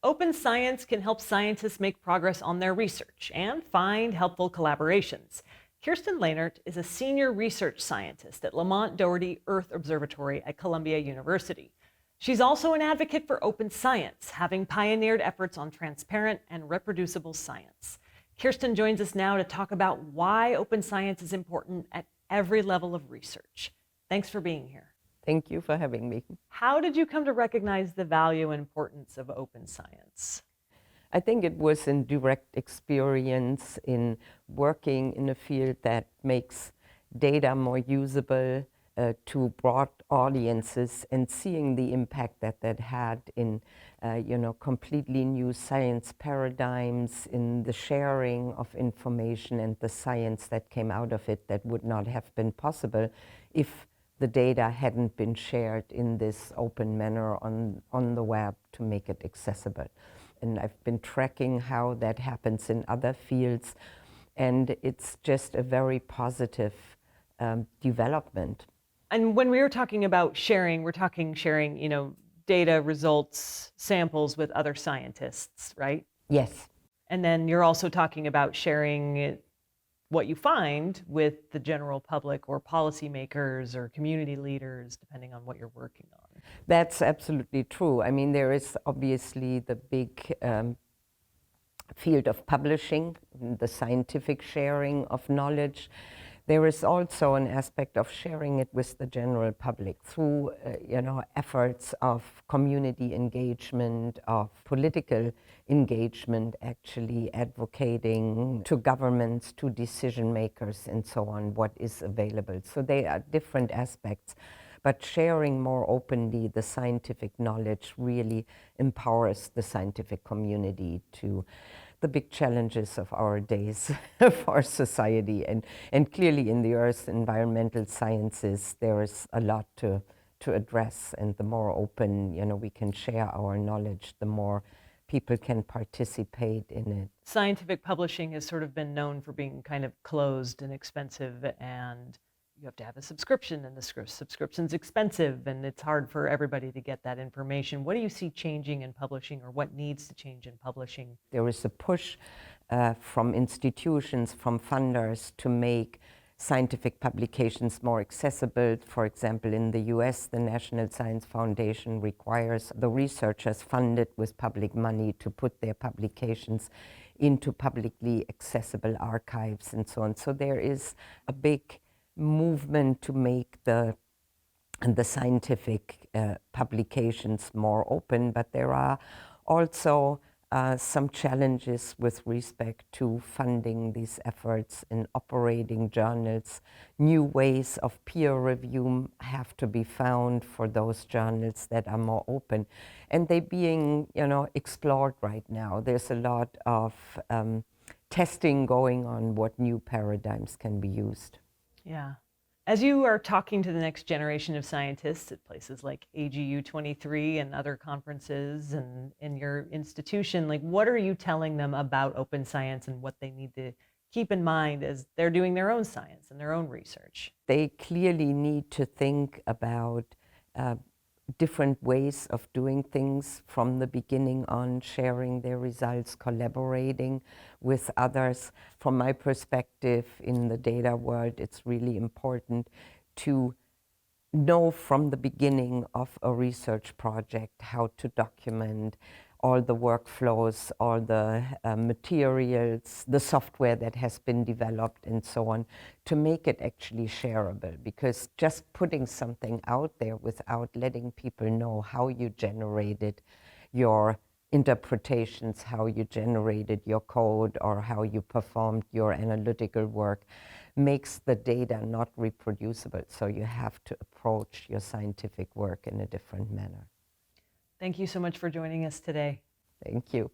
Open science can help scientists make progress on their research and find helpful collaborations. Kerstin Lehnert is a senior research scientist at Lamont-Doherty Earth Observatory at Columbia University. She's also an advocate for open science, having pioneered efforts on transparent and reproducible science. Kerstin joins us now to talk about why open science is important at every level of research. Thanks for being here. Thank you for having me. How did you come to recognize the value and importance of open science? I think it was in direct experience in working in a field that makes data more usable to broad audiences and seeing the impact that that had in completely new science paradigms, in the sharing of information and the science that came out of it that would not have been possible if the data hadn't been shared in this open manner on the web to make it accessible. And I've been tracking how that happens in other fields, and it's just a very positive development. And when we were talking about sharing, we're talking sharing, data, results, samples with other scientists, right? Yes. And then you're also talking about sharing what you find with the general public or policymakers or community leaders, depending on what you're working on. That's absolutely true. I mean, there is obviously the big field of publishing, the scientific sharing of knowledge. There is also an aspect of sharing it with the general public through, efforts of community engagement, of political engagement, actually advocating to governments, to decision makers, and so on, what is available. So they are different aspects. But sharing more openly the scientific knowledge really empowers the scientific community to the big challenges of our days for society. And clearly in the earth environmental sciences, there is a lot to address. And the more open, we can share our knowledge, the more people can participate in it. Scientific publishing has sort of been known for being kind of closed and expensive, and you have to have a subscription, and the subscription's expensive, and it's hard for everybody to get that information. What do you see changing in publishing, or what needs to change in publishing? There is a push from institutions, from funders, to make scientific publications more accessible. For example, in the US, the National Science Foundation requires the researchers funded with public money to put their publications into publicly accessible archives and so on. So there is a big movement to make the scientific publications more open, but there are also some challenges with respect to funding these efforts in operating journals. New ways of peer review have to be found for those journals that are more open, and they're being explored right now. There's a lot of testing going on what new paradigms can be used. Yeah. As you are talking to the next generation of scientists at places like AGU 23 and other conferences and in your institution, what are you telling them about open science and what they need to keep in mind as they're doing their own science and their own research? They clearly need to think about different ways of doing things from the beginning on, sharing their results, collaborating with others. From my perspective in the data world, it's really important to know from the beginning of a research project how to document all the workflows, all the materials, the software that has been developed and so on, to make it actually shareable. Because just putting something out there without letting people know how you generated your interpretations, how you generated your code, or how you performed your analytical work, makes the data not reproducible. So you have to approach your scientific work in a different manner. Thank you so much for joining us today. Thank you.